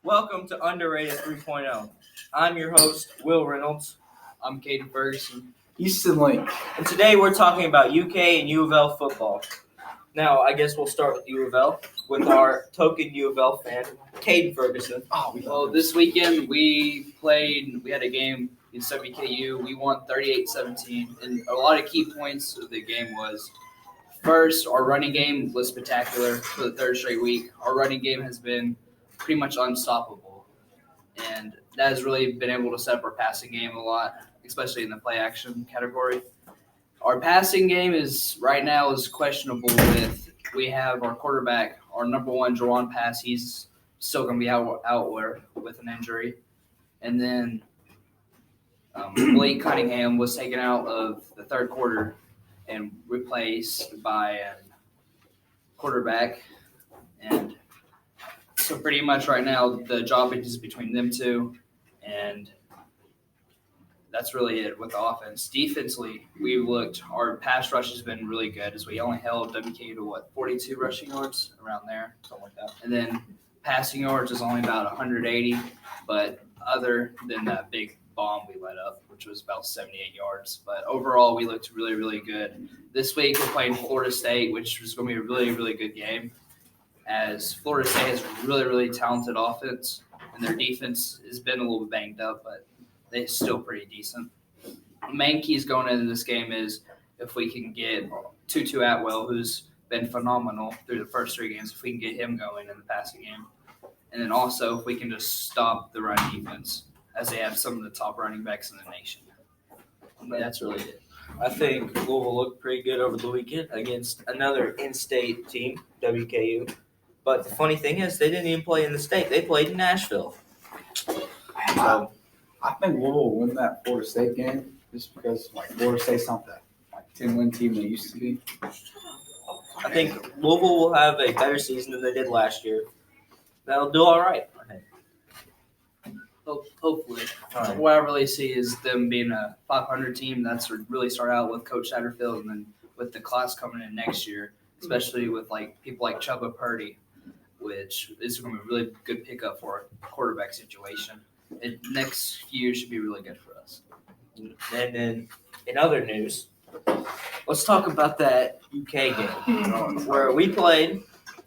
Welcome to Underrated 3.0. I'm your host, Will Reynolds. I'm Kaden Ferguson. Houston Link. And today we're talking about UK and U of L football. Now, I guess we'll start with U of L with our token U of L fan, Kaden Ferguson. Well, this weekend we had a game in WKU. We won 38-17, and a lot of key points of the game was, first, our running game was spectacular for the third straight week. Our running game has been pretty much unstoppable, and that has really been able to set up our passing game a lot, especially in the play action category. Our passing game is questionable we have our quarterback, our number one, Jawan Pass. He's still going to be out with an injury. And then Blake Cunningham was taken out of the third quarter and replaced by a quarterback. And so pretty much right now the job is between them two, and that's really it with the offense. Defensively, our pass rush has been really good as we only held WKU to 42 rushing yards, around there, something like that. And then passing yards is only about 180, but other than that big bomb we let up, which was about 78 yards. But overall, we looked really, really good. This week we're playing Florida State, which is going to be a really, really good game, as Florida State has really, really talented offense, and their defense has been a little bit banged up, but they're still pretty decent. The main keys going into this game is if we can get Tutu Atwell, who's been phenomenal through the first three games, if we can get him going in the passing game. And then also if we can just stop the run defense, as they have some of the top running backs in the nation. But that's really it. I think Louisville looked pretty good over the weekend against another in-state team, WKU. But the funny thing is they didn't even play in the state. They played in Nashville. So I think Louisville will win that Florida State game just because Florida State's not that 10-win team they used to be. I think Louisville will have a better season than they did last year. They'll do all right, I think. Hopefully. Right. What I really see is them being a 500 team. That's really start out with Coach Satterfield, and then with the class coming in next year, especially with people like Chubba Purdy, which is going to be a really good pickup for a quarterback situation. Next few years should be really good for us. And then in other news, let's talk about that UK game where we played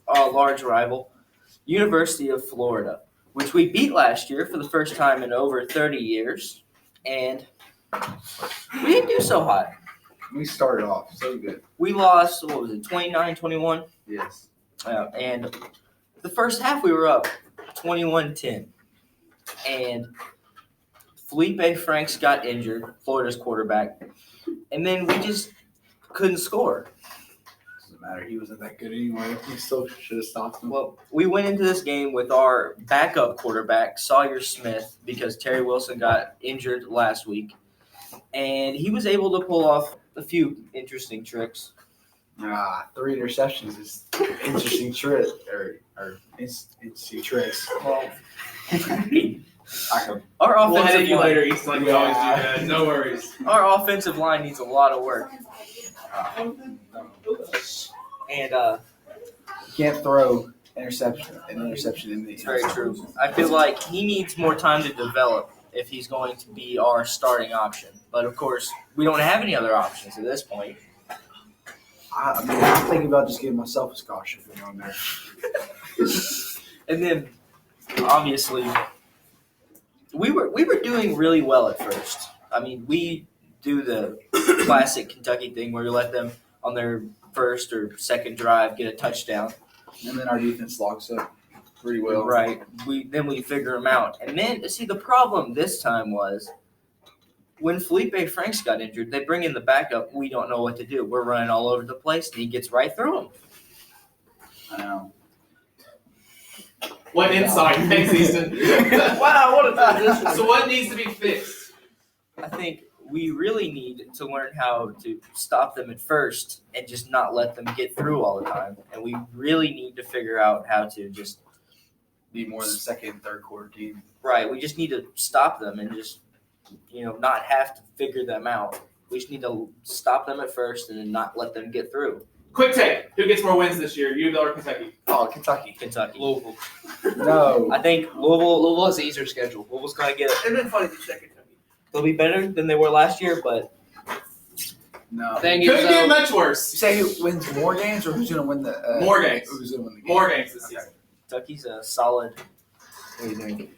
our large rival, University of Florida, which we beat last year for the first time in over 30 years. And we didn't do so hot. We started off so good. We lost, 29-21? Yes. And the first half we were up 21-10. And Felipe Franks got injured, Florida's quarterback. And then we just couldn't score. Doesn't matter. He wasn't that good anyway. We still should have stopped him. Well, we went into this game with our backup quarterback, Sawyer Smith, because Terry Wilson got injured last week. And he was able to pull off a few interesting tricks. 3 interceptions is interesting trick or interesting tricks. Well, Our our we'll offensive edit you line, later, East, like we always do, man. No worries. our offensive line needs a lot of work. And You can't throw an interception in the it's very true. I feel like he needs more time to develop if he's going to be our starting option. But, of course, we don't have any other options at this point. I'm thinking about just giving myself a scholarship on there. And then, obviously, we were doing really well at first. I mean, we do the classic Kentucky thing where you let them on their first or second drive get a touchdown. And then our defense locks up pretty well. Right. Then we figure them out. And then, see, the problem this time was when Felipe Franks got injured, they bring in the backup. We don't know what to do. We're running all over the place, and he gets right through them. I know. What insight, thanks, Easton. Wow, what a transition. So what needs to be fixed? I think we really need to learn how to stop them at first and just not let them get through all the time. And we really need to figure out how to just Be more than second and third quarter team. right. We just need to stop them and just not have to figure them out. We just need to stop them at first and then not let them get through. Quick take. Who gets more wins this year, U or Kentucky? Oh, Kentucky. Kentucky. Louisville. No. I think Louisville. Louisville has an easier schedule. Louisville's gonna get. It'd been funny to check Kentucky. They'll be better than they were last year, but No. Thing is, Couldn't get much worse. You say who wins more games or who's going to win the More games. Who's going to win the game? More games this season. Kentucky's a solid. What do you think?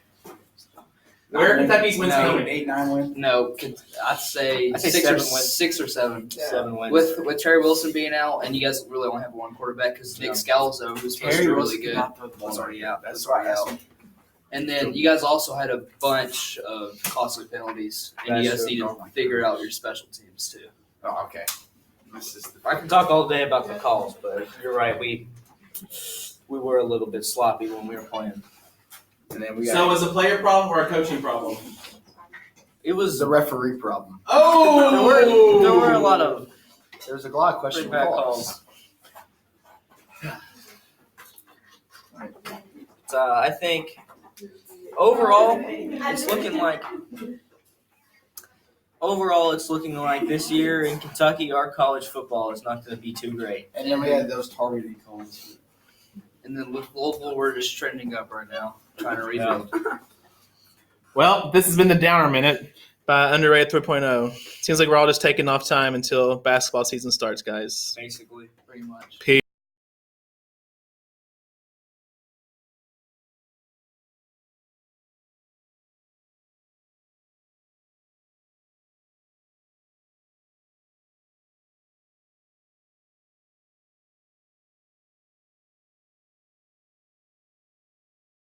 Where are Kentucky's wins No. going? 8-9 win. no, I'd say, I'd say 6 7 or wins. 6 or 7. 7 wins. With Terry Wilson being out, and you guys really only have one quarterback because Nick Scalzo, who's supposed to be really good, was already out. That's Was why I already asked out. him. And then you guys also had a bunch of costly penalties, and you That's guys true. need to figure out your special teams too. Oh, okay. This is the I can talk all day about the calls, but you're right. We were a little bit sloppy when we were playing. And then we So got was a player problem or a coaching problem? It was the referee problem. Oh! there were a lot of There's a lot of pretty questionable bad calls. calls. I think overall it's looking like this year in Kentucky our college football is not going to be too great. And then we had those targeting calls. And then with Louisville, we're just trending up right now, trying to rebuild. Well, this has been the Downer Minute by Underrated 3.0. Seems like we're all just taking off time until basketball season starts, guys. Basically. Pretty much. Peace.